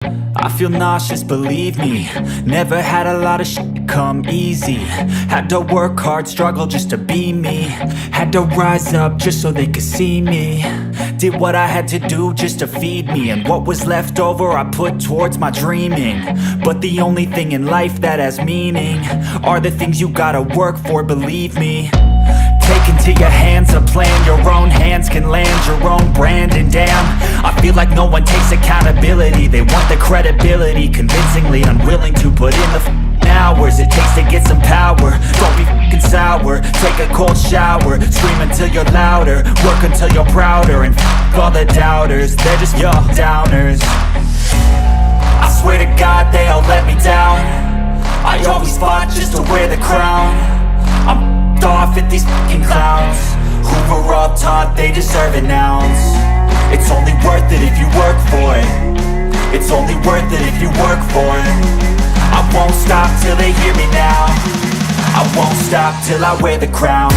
I feel nauseous, believe me. Never had a lot of shit come easy. Had to work hard, struggle just to be me. Had to rise up just so they could see me. Did what I had to do just to feed me. And what was left over I put towards my dreaming. But the only thing in life that has meaning are the things you gotta work for, believe me. Take into your hands a plan. Your own hands can land your own brand. And damn, I feel like no one takes accountability. They want the credibility, convincingly unwilling to put in the hours it takes to get some power. Don't be f***ing sour. Take a cold shower. Scream until you're louder. Work until you're prouder. And f*** all the doubters, they're just your downers. I swear to God they all let me down. I always fought just to wear the crown. I'm off at these fucking clowns who were all taught they deserve an ounce. It's only worth it if you work for it. It's only worth it if you work for it. I won't stop till they hear me now. I won't stop till I wear the crown.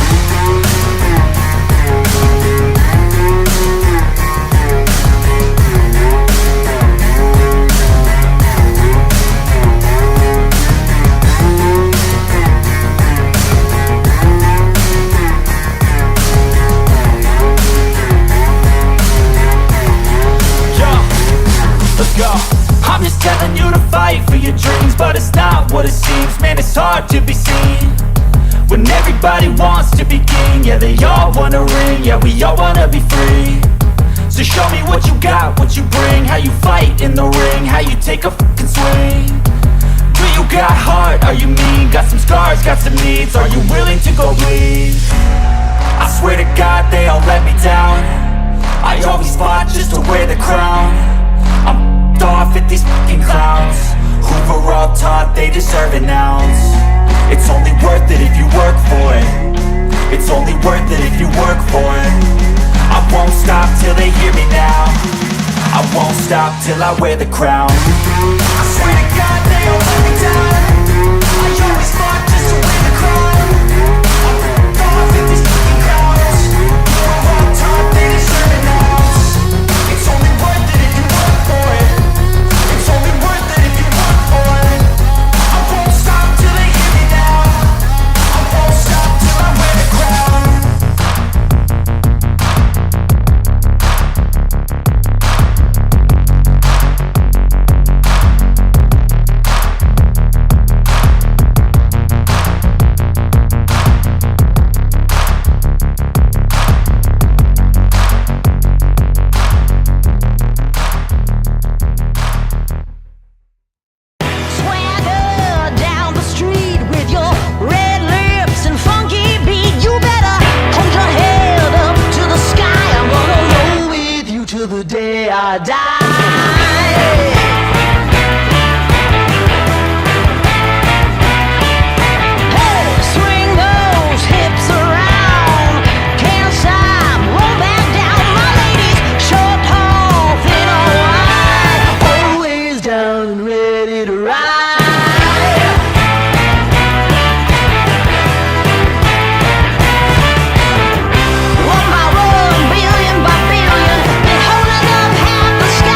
I'm just telling you to fight for your dreams, but it's not what it seems. Man, it's hard to be seen when everybody wants to be king. Yeah, they all wanna ring, yeah, we all wanna be free. So show me what you got, what you bring. How you fight in the ring, how you take a fucking swing. Do you got heart, are you mean? Got some scars, got some needs, are you willing to go bleed? I swear to God they all let me down. I always fought just to wear the crown. I'm off at these fucking clowns who were all taught they deserve an ounce. It's only worth it if you work for it. It's only worth it if you work for it. I won't stop till they hear me now. I won't stop till I wear the crown. I swear to God they all let me down. I always fought just to wear the crown. I'm off at these fucking clowns who were all taught they deserve an ounce. It's only worth it if you work for it. It's only worth it if you work for it. I won't stop till they hear me now. I won't stop till I wear the crown. One by one, billion by billion, been holding up half the sky.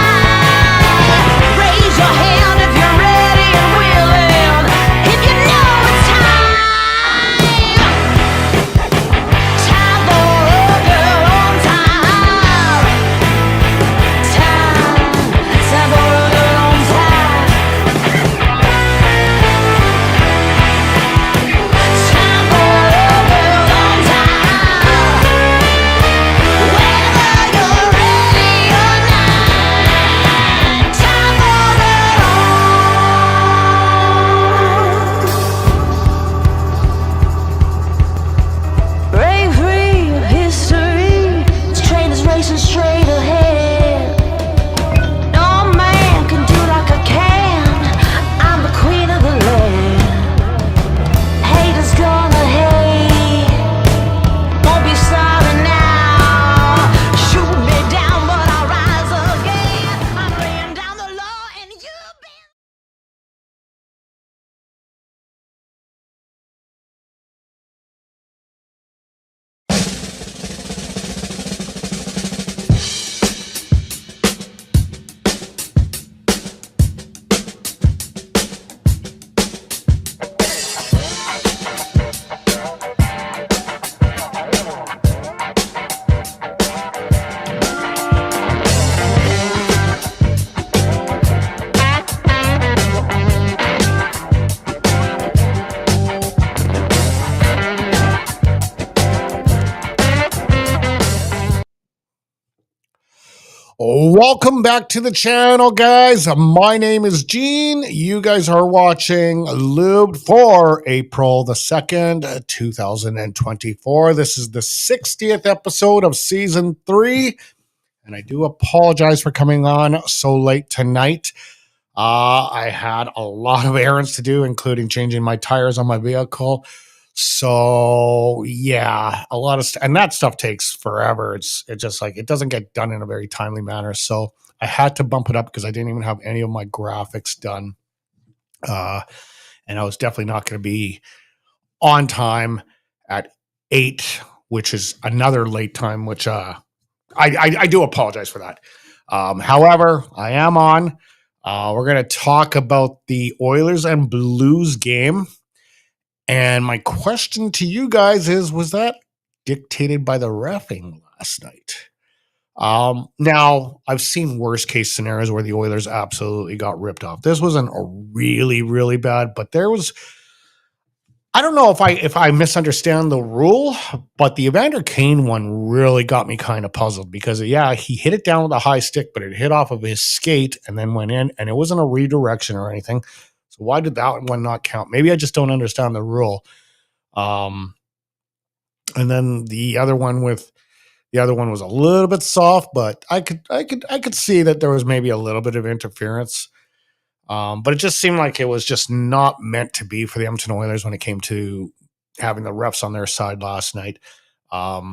Welcome back to the channel, guys. My name is Gene. You guys are watching Lubed for April the 2nd, 2024. This is the 60th episode of season 3, and I do apologize for coming on so late tonight. I had a lot of errands to do, including changing my tires on my vehicle. So yeah, a lot of and that stuff takes forever. It's just like it doesn't get done in a very timely manner. So I had to bump it up because I didn't even have any of my graphics done. And I was definitely not going to be on time at 8, which is another late time, which I do apologize for that. However, I am on. We're going to talk about the Oilers and Blues game. And my question to you guys is, was that dictated by the reffing last night? Now, I've seen worst case scenarios where the Oilers absolutely got ripped off. This wasn't a really, really bad, but there was, I don't know if I misunderstand the rule, but the Evander Kane one really got me kind of puzzled because, yeah, he hit it down with a high stick, but it hit off of his skate and then went in, and it wasn't a redirection or anything. So why did that one not count? Maybe I just don't understand the rule. And then the other one was a little bit soft, but I could see that there was maybe a little bit of interference. But it just seemed like it was just not meant to be for the Edmonton Oilers when it came to having the refs on their side last night. But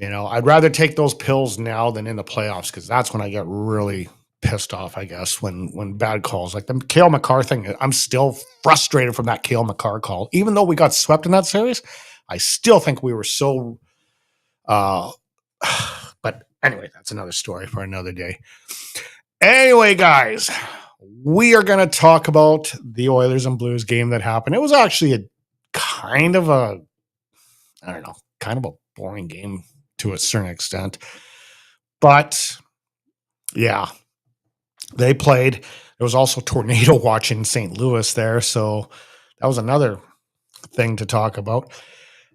I'd rather take those pills now than in the playoffs, because that's when I get really pissed off, I guess, when bad calls like the Cale Makar thing. I'm still frustrated from that Cale Makar call. Even though we got swept in that series, I still think we were so but anyway, that's another story for another day. Anyway, guys, we are going to talk about the Oilers and Blues game that happened. It was actually a kind of a boring game to a certain extent. But yeah, they played. There was also tornado watch in St. Louis there, so that was another thing to talk about.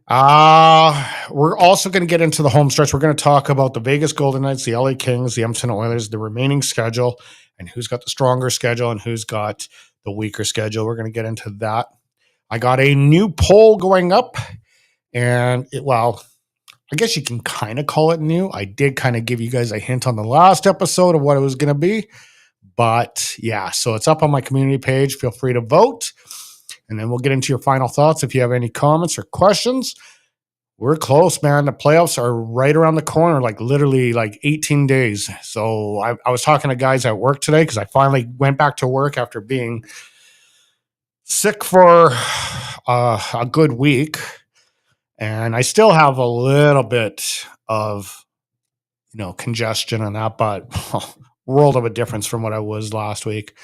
We're also going to get into the home stretch. We're going to talk about the Vegas Golden Knights, the LA Kings, the Edmonton Oilers, the remaining schedule, and who's got the stronger schedule and who's got the weaker schedule. We're going to get into that. I got a new poll going up, and I guess you can kind of call it new. I did kind of give you guys a hint on the last episode of what it was going to be. But yeah, so it's up on my community page. Feel free to vote. And then we'll get into your final thoughts. If you have any comments or questions, we're close, man. The playoffs are right around the corner, like literally like 18 days. So I was talking to guys at work today because I finally went back to work after being sick for a good week. And I still have a little bit of, congestion and that, but world of a difference from what I was last week.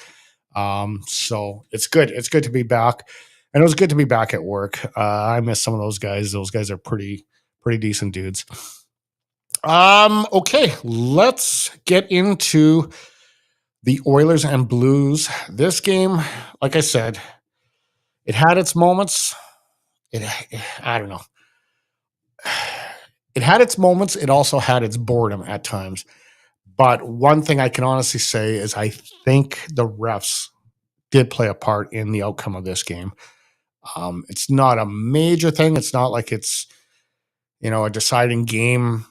So it's good. It's good to be back. And it was good to be back at work. I miss some of those guys. Those guys are pretty decent dudes. Okay, let's get into the Oilers and Blues. This game, like I said, it had its moments. I don't know. It had its moments. It also had its boredom at times. But one thing I can honestly say is I think the refs did play a part in the outcome of this game. It's not a major thing. It's not like it's, a deciding game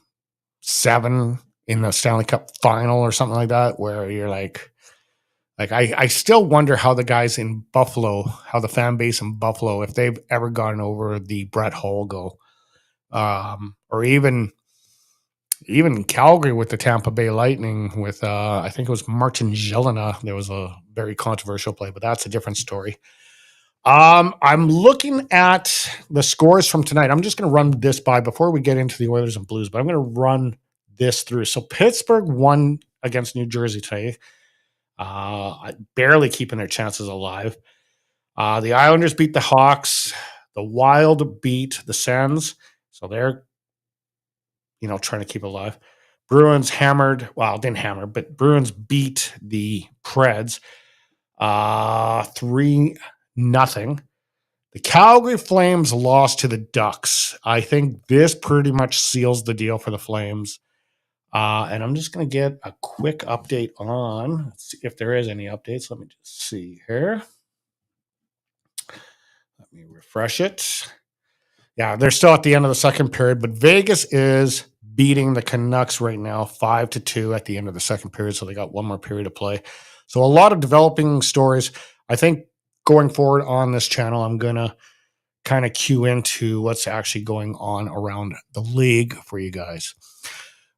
7 in the Stanley Cup final or something like that, where you're like I still wonder how the guys in Buffalo, how the fan base in Buffalo, if they've ever gotten over the Brett Hull goal, or even Calgary with the Tampa Bay Lightning with I think it was Martin Jelena. There was a very controversial play, but that's a different story. I'm looking at the scores from tonight. I'm just going to run this by before we get into the Oilers and Blues, but I'm going to run this through. So Pittsburgh won against New Jersey today, barely keeping their chances alive. The Islanders beat the Hawks. The Wild beat the Sens, so they're trying to keep it alive. Bruins didn't hammer, but Bruins beat the Preds 3-0. The Calgary Flames lost to the Ducks. I think this pretty much seals the deal for the Flames. And I'm just going to get a quick update on, let's see if there is any updates. Let me just see here. Let me refresh it. Yeah, they're still at the end of the second period, but Vegas is beating the Canucks right now 5-2 at the end of the second period. So they got one more period to play. So a lot of developing stories. I think going forward on this channel, I'm going to kind of cue into what's actually going on around the league for you guys.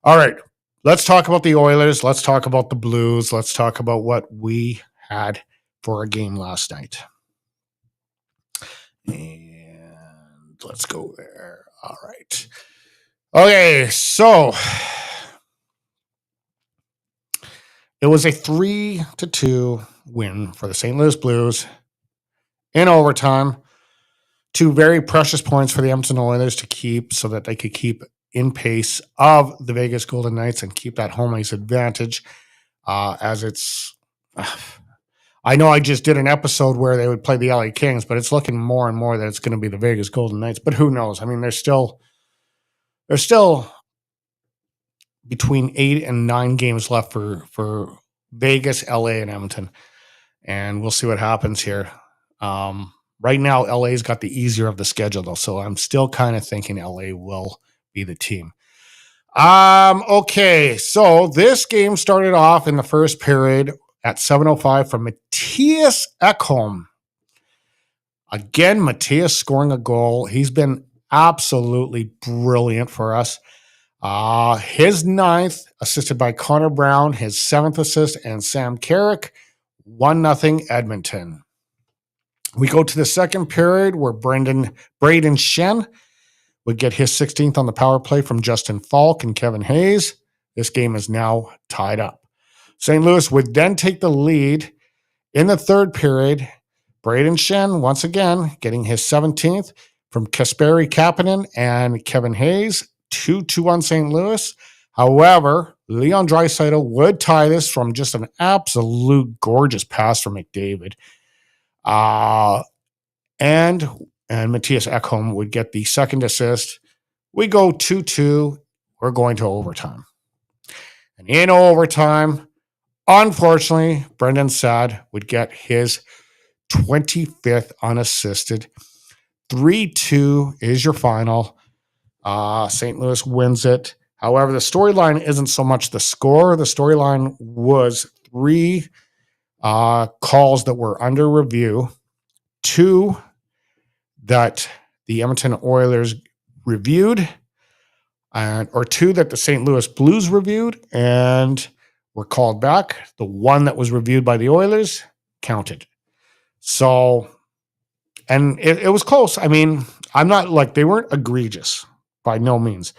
All right, let's talk about the Oilers. Let's talk about the Blues. Let's talk about what we had for a game last night. And let's go there. All right. Okay, so it was a 3-2 win for the St. Louis Blues in overtime. 2 very precious points for the Edmonton Oilers to keep so that they could keep in pace of the Vegas Golden Knights and keep that home ice advantage. As it's, I know I just did an episode where they would play the LA Kings, but it's looking more and more that it's going to be the Vegas Golden Knights. But who knows? I mean, there's still between 8 and 9 games left for Vegas, LA, and Edmonton, and we'll see what happens here. Right now, LA's got the easier of the schedule, though, so I'm still kind of thinking LA will be the team. Okay, so this game started off in the first period at 7:05 from Matthias Ekholm. Again, Matthias scoring a goal. He's been absolutely brilliant for us. His 9th, assisted by Connor Brown, his 7th assist, and Sam Carrick, 1-0 Edmonton. We go to the second period where Braden Shen would get his 16th on the power play from Justin Falk and Kevin Hayes. This game is now tied up. St. Louis would then take the lead in the third period. Braden Shen, once again, getting his 17th from Kasperi Kapanen and Kevin Hayes, 2-2 on St. Louis. However, Leon Draisaitl would tie this from just an absolute gorgeous pass from McDavid. And Matthias Ekholm would get the second assist. We go 2-2. We're going to overtime. And in overtime, unfortunately, Brendan Saad would get his 25th unassisted. 3-2 is your final. St. Louis wins it. However, the storyline isn't so much the score. The storyline was 3 calls that were under review, 2 that the Edmonton Oilers reviewed, or 2 that the St. Louis Blues reviewed and were called back. The one that was reviewed by the Oilers counted. So, and it was close. I mean, I'm not like, they weren't egregious by no means.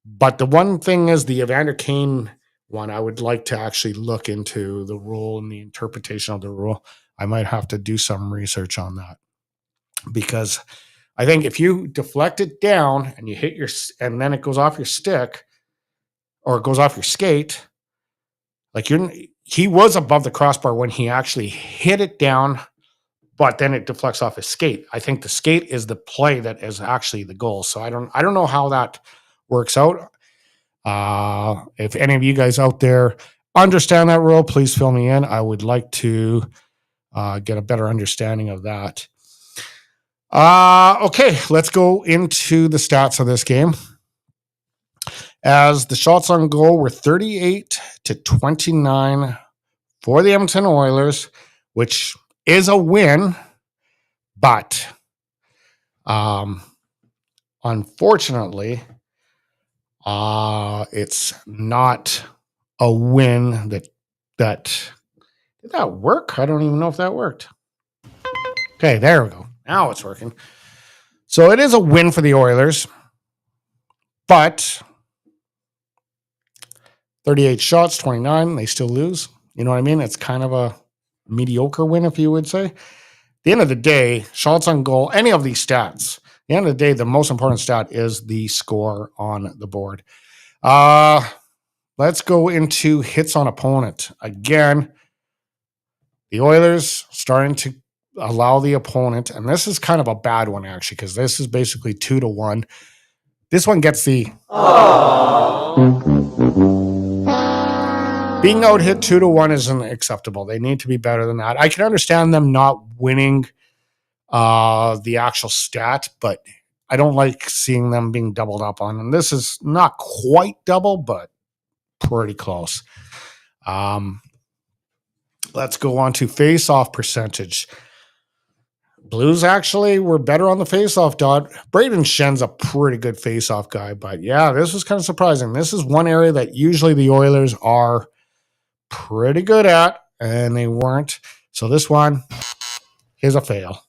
But the one thing is the Evander Kane one, I would like to actually look into the rule and the interpretation of the rule. I might have to do some research on that, because I think if you deflect it down and you hit and then it goes off your stick or it goes off your skate, like he was above the crossbar when he actually hit it down, but then it deflects off his skate. I think the skate is the play that is actually the goal. So I don't know how that works out. If any of you guys out there understand that rule, please fill me in. I would like to get a better understanding of that. Okay, let's go into the stats of this game. As the shots on goal were 38-29 for the Edmonton Oilers, which is a win, but unfortunately, it's not a win that did that work? I don't even know if that worked. Okay, there we go. Now it's working. So it is a win for the Oilers, but 38 shots, 29, they still lose. You know what I mean? It's kind of a mediocre win, if you would say. At the end of the day, shots on goal, any of these stats, at the end of the day, the most important stat is the score on the board. Let's go into hits on opponent. Again, the Oilers starting to allow the opponent, and this is kind of a bad one, actually, because this is basically 2-1. This one gets the being out hit 2-1 isn't acceptable. They need to be better than that. I can understand them not winning the actual stat, but I don't like seeing them being doubled up on. And this is not quite double, but pretty close. Let's go on to face-off percentage. Blues actually were better on the face-off dot. Braden Shen's a pretty good face-off guy, but yeah, this was kind of surprising. This is one area that usually the Oilers are pretty good at, and they weren't. So this one is a fail.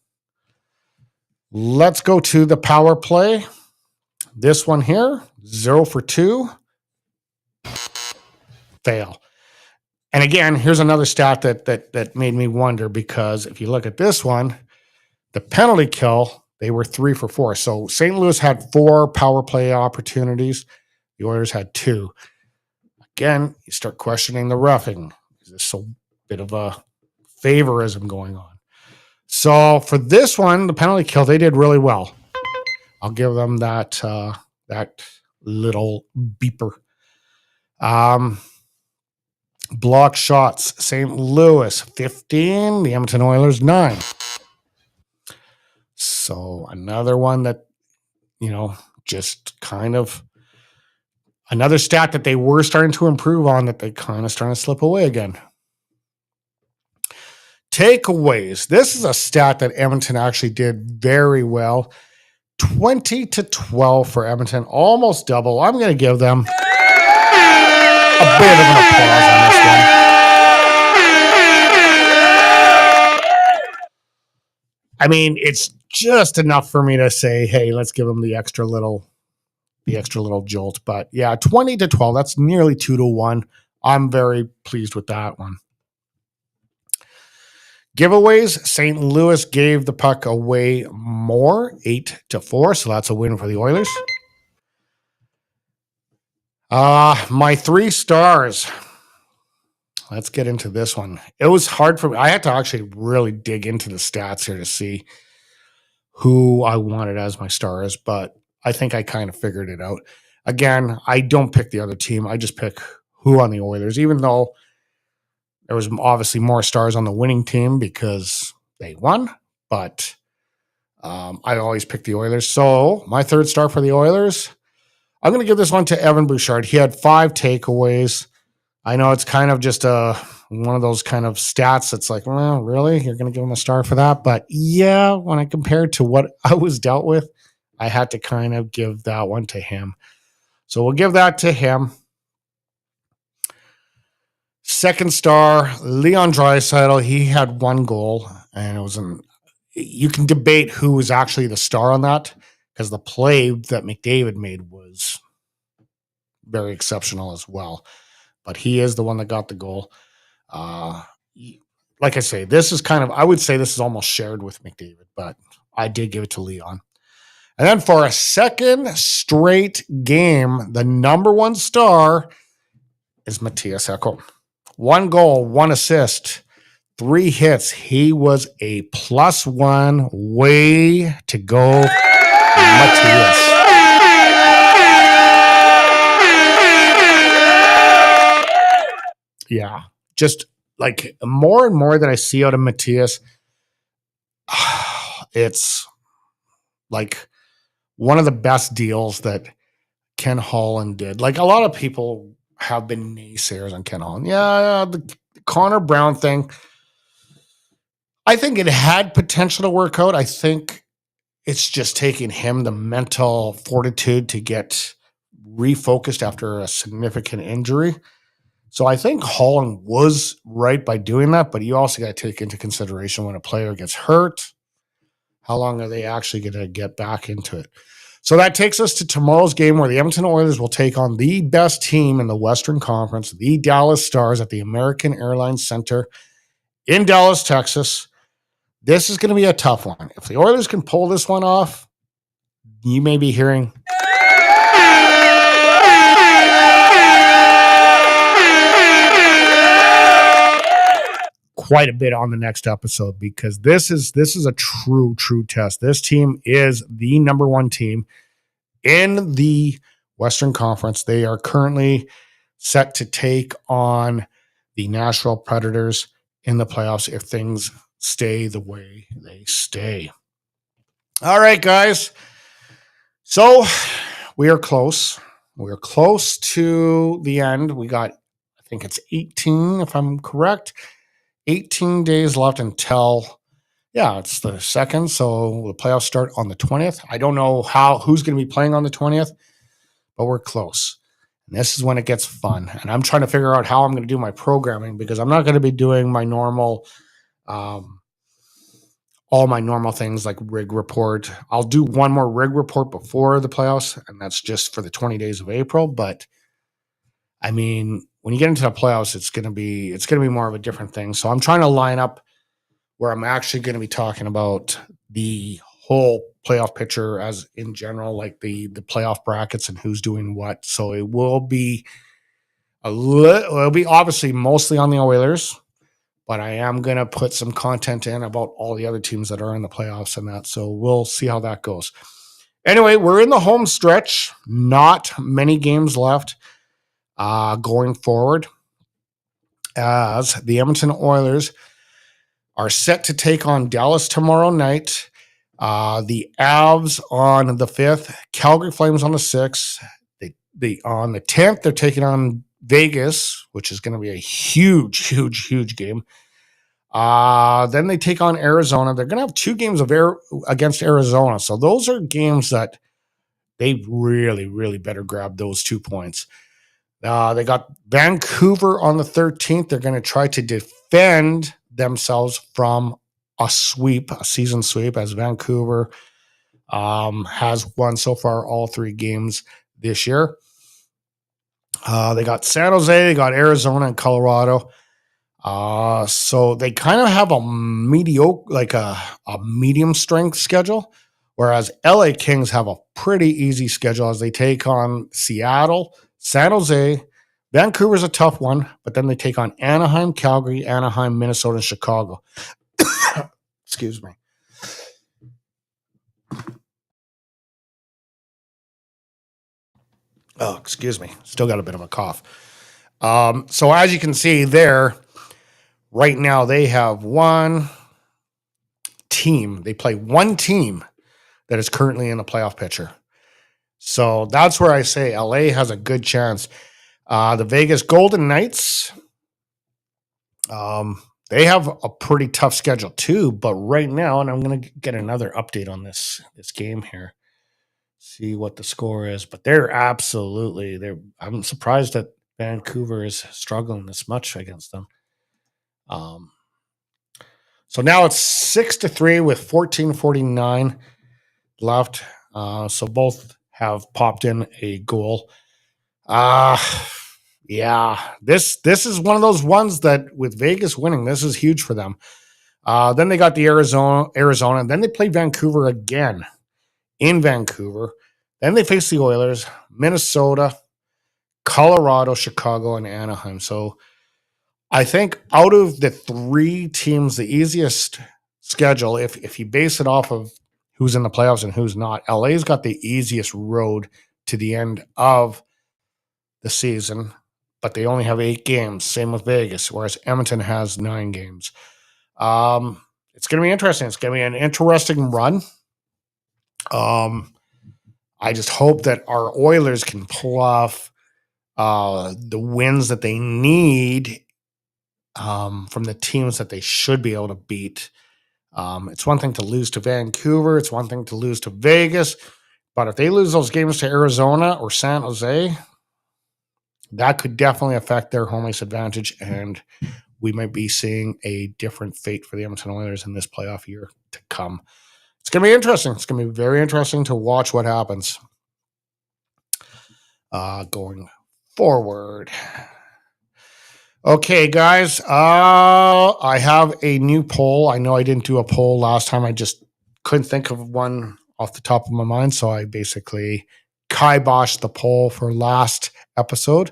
Let's go to the power play. This one here, 0 for 2. Fail. And again, here's another stat that made me wonder, because if you look at this one, the penalty kill, they were 3 for 4. So St. Louis had 4 power play opportunities. The Oilers had 2. Again, you start questioning the roughing. Is this a bit of a favorism going on? So for this one, the penalty kill, they did really well. I'll give them that little beeper. Block shots, St. Louis 15, the Edmonton Oilers 9. So another one that, just kind of another stat that they were starting to improve on, that they kind of starting to slip away again. Takeaways. This is a stat that Edmonton actually did very well. 20-12 for Edmonton, almost double. I'm going to give them a bit of an applause on this one. I mean, it's just enough for me to say, hey, let's give them the extra little jolt. But yeah, 20-12, that's nearly 2-1. I'm very pleased with that one. Giveaways, St. Louis gave the puck away more, 8-4, so that's a win for the Oilers. My 3 stars. Let's get into this one. It was hard for me. I had to actually really dig into the stats here to see who I wanted as my stars, but I think I kind of figured it out. Again, I don't pick the other team. I just pick who on the Oilers, even though there was obviously more stars on the winning team because they won, but I always pick the Oilers. So my 3rd star for the Oilers, I'm going to give this one to Evan Bouchard. He had 5 takeaways. I know it's kind of just one of those kind of stats that's like, well, really? You're going to give him a star for that? But yeah, when I compared to what I was dealt with, I had to kind of give that one to him. So we'll give that to him. 2nd star, Leon Draisaitl. He had 1 goal, and it was you can debate who was actually the star on that, because the play that McDavid made was very exceptional as well. But he is the one that got the goal. Like I say, this is I would say this is almost shared with McDavid, but I did give it to Leon. And then for a 2nd straight game, the number 1 star is Matthias Ekholm. 1 goal, 1 assist, 3 hits. He was a +1. Way to go, Matthias. Yeah, just like more and more that I see out of Matthias, it's like one of the best deals that Ken Holland did. Like, a lot of people have been naysayers on Ken Holland. Yeah, the Connor Brown thing, I think it had potential to work out. I think it's just taking him the mental fortitude to get refocused after a significant injury. So I think Holland was right by doing that, but you also got to take into consideration when a player gets hurt, how long are they actually going to get back into it? So that takes us to tomorrow's game, where the Edmonton Oilers will take on the best team in the Western Conference, the Dallas Stars, at the American Airlines Center in Dallas, Texas. This is going to be a tough one. If the Oilers can pull this one off, you may be hearing quite a bit on the next episode, because this is a true test. This team is the number 1 team in the Western Conference. They are currently set to take on the Nashville Predators in the playoffs if things stay the way they stay. All right, guys. So we are close. We're close to the end. We got, I think it's 18, if I'm correct, 18 days left until, it's the 2nd. So the playoffs start on the 20th. I don't know who's going to be playing on the 20th, but we're close. And this is when it gets fun. And I'm trying to figure out how I'm going to do my programming because I'm not going to be doing my normal, all my normal things like rig report. I'll do one more rig report before the playoffs, and that's just for the 20 days of April. But I mean, when you get into the playoffs, it's gonna be more of a different thing. So I'm trying to line up where I'm actually going to be talking about the whole playoff picture as in general, like the playoff brackets and who's doing what. So it will be it'll be obviously mostly on the Oilers, but I am going to put some content in about all the other teams that are in the playoffs and that. So we'll see how that goes. Anyway, we're in the home stretch. Not many games left going forward, as the Edmonton Oilers are set to take on Dallas tomorrow night. The Avs on the 5th, Calgary Flames on the 6th. On the 10th, they're taking on Vegas, which is going to be a huge, huge, huge game. Then they take on Arizona. They're going to have 2 games against Arizona. So those are games that they really, really better grab those 2 points. They got Vancouver on the 13th. They're going to try to defend themselves from a season sweep, as Vancouver has won so far all 3 games this year. They got San Jose, they got Arizona and Colorado. So they kind of have a mediocre, like a medium strength schedule, whereas LA Kings have a pretty easy schedule as they take on Seattle, San Jose. Vancouver's a tough one, but then they take on Anaheim, Calgary, Anaheim, Minnesota, and Chicago. Excuse me. Oh, excuse me. Still got a bit of a cough. So as you can see there, right now they have one team. They play one team that is currently in the playoff picture. So that's where I say LA has a good chance. The Vegas Golden Knights, they have a pretty tough schedule too, but right now, and I'm going to get another update on this game here, see what the score is, but I'm surprised that Vancouver is struggling this much against them. So now it's 6-3 with 14:49 left. So both have popped in a goal. Yeah, this is one of those ones that with Vegas winning, this is huge for them. Then they got the Arizona, and then they play Vancouver again in Vancouver. Then they face the Oilers, Minnesota, Colorado, Chicago, and Anaheim. So I think out of the 3 teams, the easiest schedule, if you base it off of who's in the playoffs and who's not, LA's got the easiest road to the end of the season, but they only have 8 games. Same with Vegas, whereas Edmonton has 9 games. It's going to be interesting. It's going to be an interesting run. I just hope that our Oilers can pull off the wins that they need from the teams that they should be able to beat. It's one thing to lose to Vancouver. It's one thing to lose to Vegas. But if they lose those games to Arizona or San Jose, that could definitely affect their home ice advantage, and we might be seeing a different fate for the Edmonton Oilers in this playoff year to come. It's going to be interesting. It's going to be very interesting to watch what happens going forward. Okay, guys, I have a new poll. I know I didn't do a poll last time. I just couldn't think of one off the top of my mind, so I basically kiboshed the poll for last episode.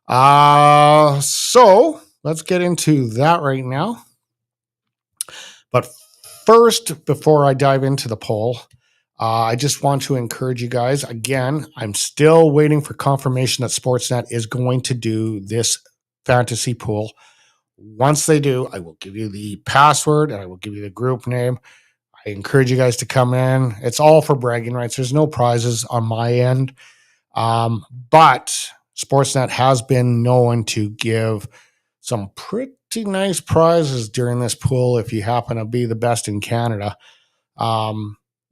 So let's get into that right now. But first, before I dive into the poll, I just want to encourage you guys. Again, I'm still waiting for confirmation that Sportsnet is going to do this fantasy pool. Once they do, I will give you the password and I will give you the group name. I encourage you guys to come in. It's all for bragging rights. There's no prizes on my end. But Sportsnet has been known to give some pretty nice prizes during this pool if you happen to be the best in Canada.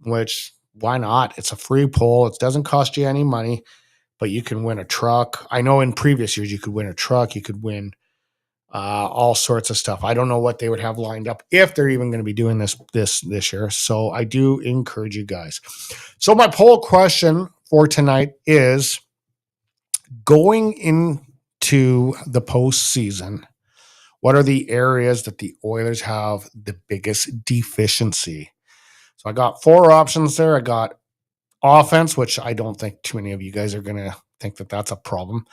Which why not? It's a free poll. It doesn't cost you any money, but you can win a truck. I know in previous years you could win a truck. You could win all sorts of stuff. I don't know what they would have lined up if they're even going to be doing this year. So I do encourage you guys. So my poll question for tonight is going into the postseason. What are the areas that the Oilers have the biggest deficiency? So I got 4 options there. I got offense, which I don't think too many of you guys are going to think that that's a problem.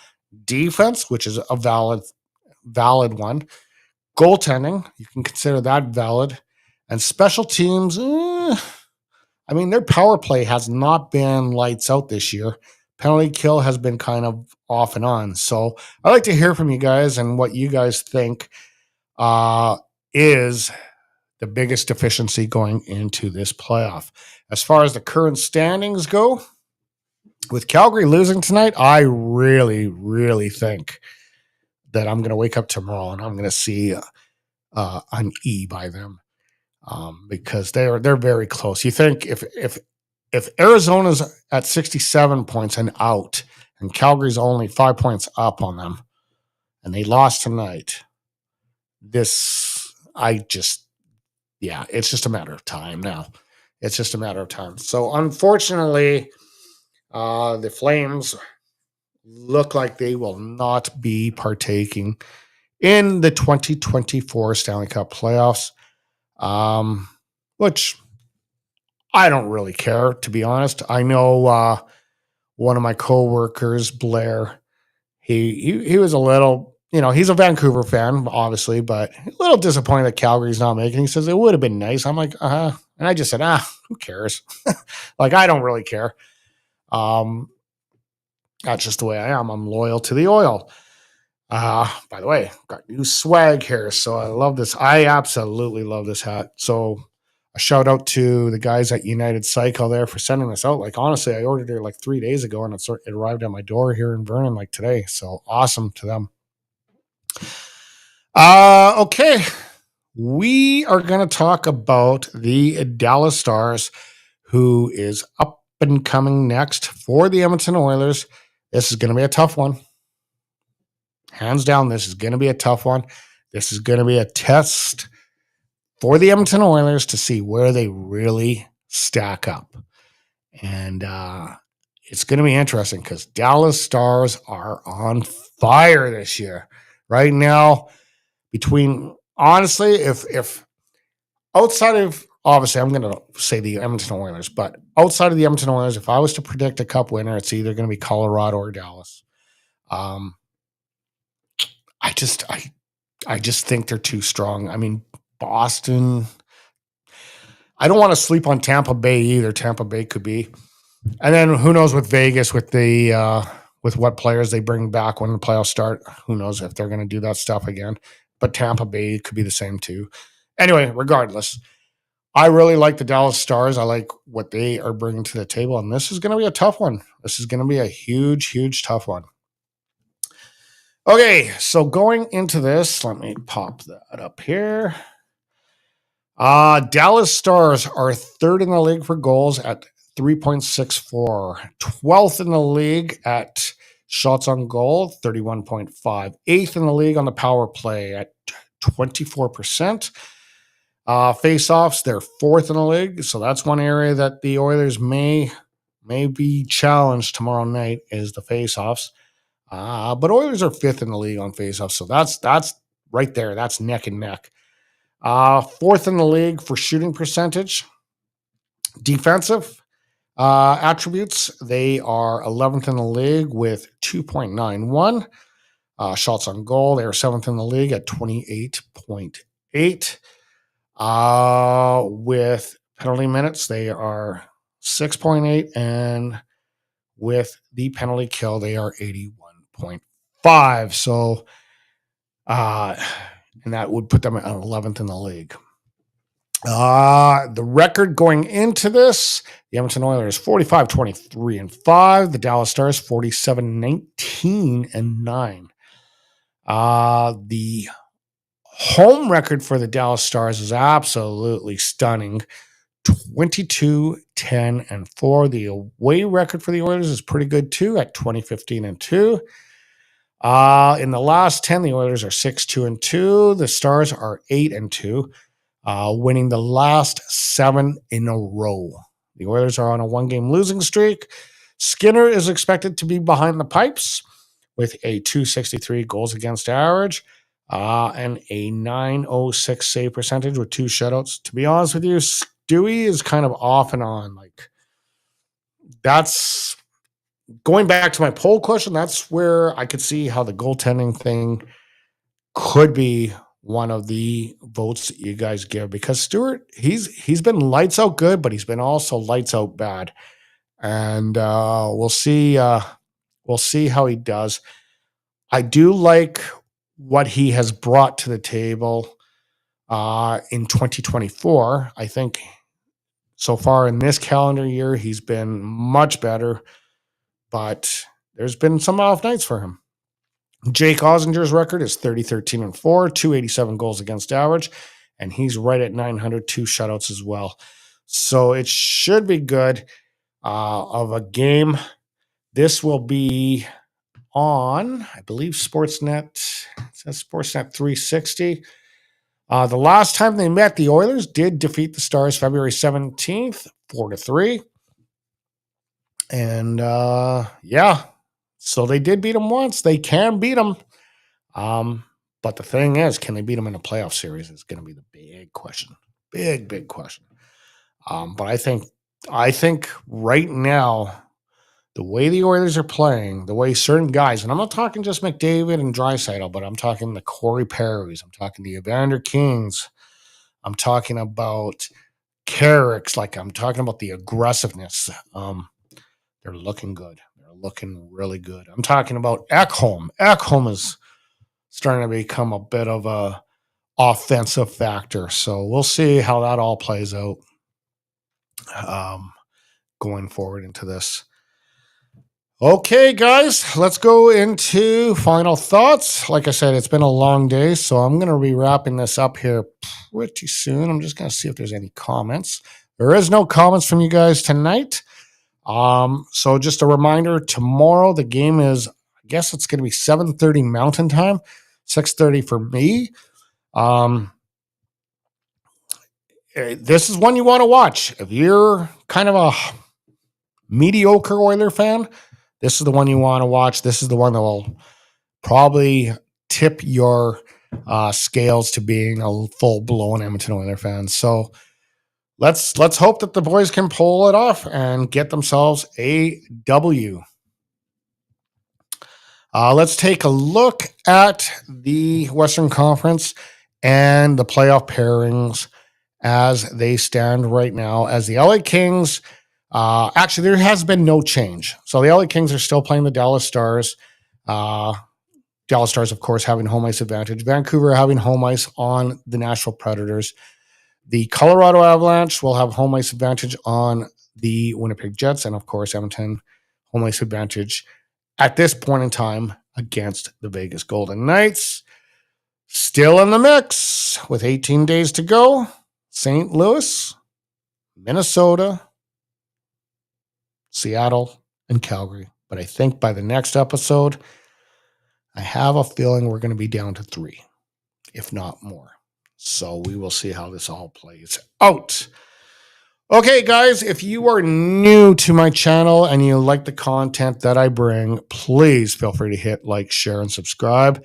Defense, which is a valid one. Goaltending, you can consider that valid. And special teams, I mean, their power play has not been lights out this year. Penalty kill has been kind of off and on. So I'd like to hear from you guys and what you guys think is the biggest deficiency going into this playoff. As far as the current standings go, with Calgary losing tonight, I really, really think that I'm going to wake up tomorrow and I'm going to see an E by them because they're very close. You think if Arizona's at 67 points and out, and Calgary's only 5 points up on them, and they lost tonight, it's just a matter of time now. It's just a matter of time. So unfortunately, the Flames look like they will not be partaking in the 2024 Stanley Cup playoffs, which I don't really care, to be honest. I know one of my coworkers, Blair, he was a little, he's a Vancouver fan, obviously, but a little disappointed that Calgary's not making. He says it would have been nice. I'm like, and I just said, who cares? Like, I don't really care. That's just the way I am. I'm loyal to the oil. By the way, got new swag here, so I love this. I absolutely love this hat. So a shout out to the guys at United Cycle there for sending this out. Like, honestly, I ordered it like 3 days ago and it arrived at my door here in Vernon like today. So awesome to them. Okay. We are going to talk about the Dallas Stars, who is up and coming next for the Edmonton Oilers. This is going to be a tough one. Hands down, this is going to be a tough one. This is going to be a test for the Edmonton Oilers to see where they really stack up. And it's going to be interesting because Dallas Stars are on fire this year. Right now, honestly, if outside of, obviously, I'm going to say the Edmonton Oilers, but outside of the Edmonton Oilers, if I was to predict a cup winner, it's either going to be Colorado or Dallas. I just think they're too strong. I mean, Boston, I don't want to sleep on Tampa Bay either. Tampa Bay could be. And then who knows with Vegas, with what players they bring back when the playoffs start. Who knows if they're going to do that stuff again. But Tampa Bay could be the same too. Anyway, regardless, I really like the Dallas Stars. I like what they are bringing to the table. And this is going to be a tough one. This is going to be a huge, huge tough one. Okay, so going into this, let me pop that up here. Dallas Stars are 3rd in the league for goals at 3.64. 12th in the league at shots on goal, 31.5. 8th in the league on the power play at 24%. Face-offs, they're 4th in the league. So that's one area that the Oilers may be challenged tomorrow night is the face-offs. But Oilers are 5th in the league on faceoffs, so that's right there. That's neck and neck. 4th in the league for shooting percentage. Defensive attributes, they are 11th in the league with 2.91. Shots on goal, they are 7th in the league at 28.8. With penalty minutes, they are 6.8, and with the penalty kill, they are 81.5. So, and that would put them at 11th in the league. The record going into this, the Edmonton Oilers 45-23-5. The Dallas Stars 47-19-9. The home record for the Dallas Stars is absolutely stunning. 22-10-4. The away record for the Oilers is pretty good too at 20-15-2. In the last 10, the Oilers are 6-2-2. The Stars are 8-2. Winning the last 7 in a row. The Oilers are on a 1-game losing streak. Skinner is expected to be behind the pipes with a .263 goals against average and a .906 save percentage with 2 shutouts. To be honest with you, Stewie is kind of off and on. Like, that's going back to my poll question. That's where I could see how the goaltending thing could be one of the votes that you guys give, because Stewart, he's been lights out good, but he's been also lights out bad, and we'll see how he does. I do like what he has brought to the table in 2024. I think so far in this calendar year he's been much better, but there's been some off nights for him. Jake Osinger's record is 30-13-4, 287 goals against average, and he's right at 902 shutouts as well. So it should be good of a game. This will be on, I believe, Sportsnet. It says Sportsnet 360. The last time they met, the Oilers did defeat the Stars February 17th, 4-3. And yeah. So they did beat them once. They can beat them. But the thing is, can they beat them in a playoff series is going to be the big question. Big question. But I think right now, the way the Oilers are playing, the way certain guys, and I'm not talking just McDavid and Draisaitl, but I'm talking the Corey Perrys, I'm talking the Evander Kings, I'm talking about Carricks, like I'm talking about the aggressiveness. They're looking good. Looking really good. I'm talking about Ekholm. Ekholm is starting to become a bit of a offensive factor. So we'll see how that all plays out going forward into this. Okay, guys, let's go into final thoughts. Like I said, it's been a long day, so I'm going to be wrapping this up here pretty soon. I'm just going to see if there's any comments. There is no comments from you guys tonight. So just a reminder, tomorrow the game is, I guess it's going to be 7:30 Mountain Time, 6:30 for me. This is one you want to watch. If you're kind of a mediocre Oiler fan, this is the one you want to watch. This is the one that will probably tip your scales to being a full-blown Edmonton Oiler fan. So let's hope that the boys can pull it off and get themselves a W. Let's take a look at the Western Conference and the playoff pairings as they stand right now. As the LA Kings, actually, there has been no change. So the LA Kings are still playing the Dallas Stars. Dallas Stars, of course, having home ice advantage. Vancouver having home ice on the Nashville Predators. The Colorado Avalanche will have home ice advantage on the Winnipeg Jets. And, of course, Edmonton home ice advantage at this point in time against the Vegas Golden Knights. Still in the mix with 18 days to go. St. Louis, Minnesota, Seattle, and Calgary. But I think by the next episode, I have a feeling we're going to be down to 3, if not more. So we will see how this all plays out. Okay, guys, if you are new to my channel and you like the content that I bring, please feel free to hit like, share, and subscribe.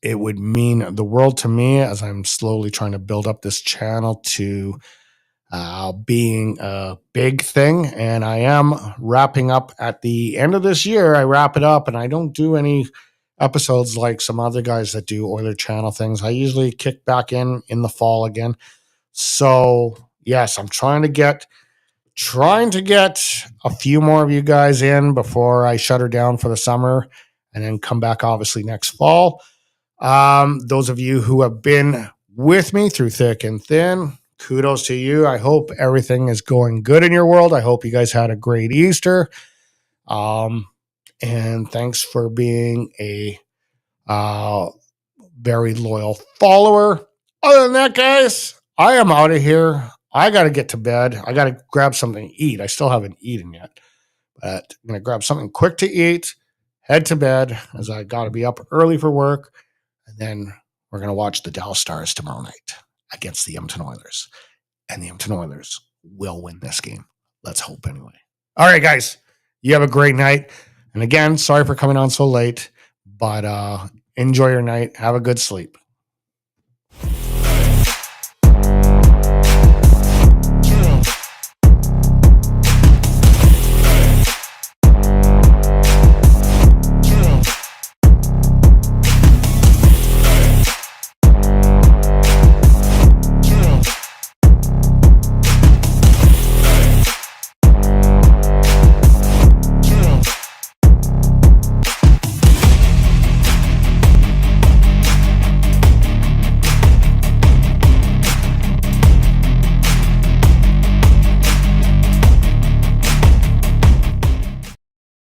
It would mean the world to me as I'm slowly trying to build up this channel to being a big thing. And I am wrapping up at the end of this year. I wrap it up and I don't do any episodes like some other guys that do Oiler channel things. I usually kick back in the fall again. So Yes, I'm trying to get a few more of you guys in before I shut her down for the summer and then come back obviously next fall. Those of you who have been with me through thick and thin, kudos to you. I hope everything is going good in your world. I hope you guys had a great Easter. And thanks for being a very loyal follower. Other than that, guys, I am out of here. I got to get to bed. I got to grab something to eat. I still haven't eaten yet, but I'm going to grab something quick to eat, head to bed as I got to be up early for work. And then we're going to watch the Dallas Stars tomorrow night against the Edmonton Oilers. And the Edmonton Oilers will win this game. Let's hope anyway. All right, guys, you have a great night. And again, sorry for coming on so late, but enjoy your night. Have a good sleep.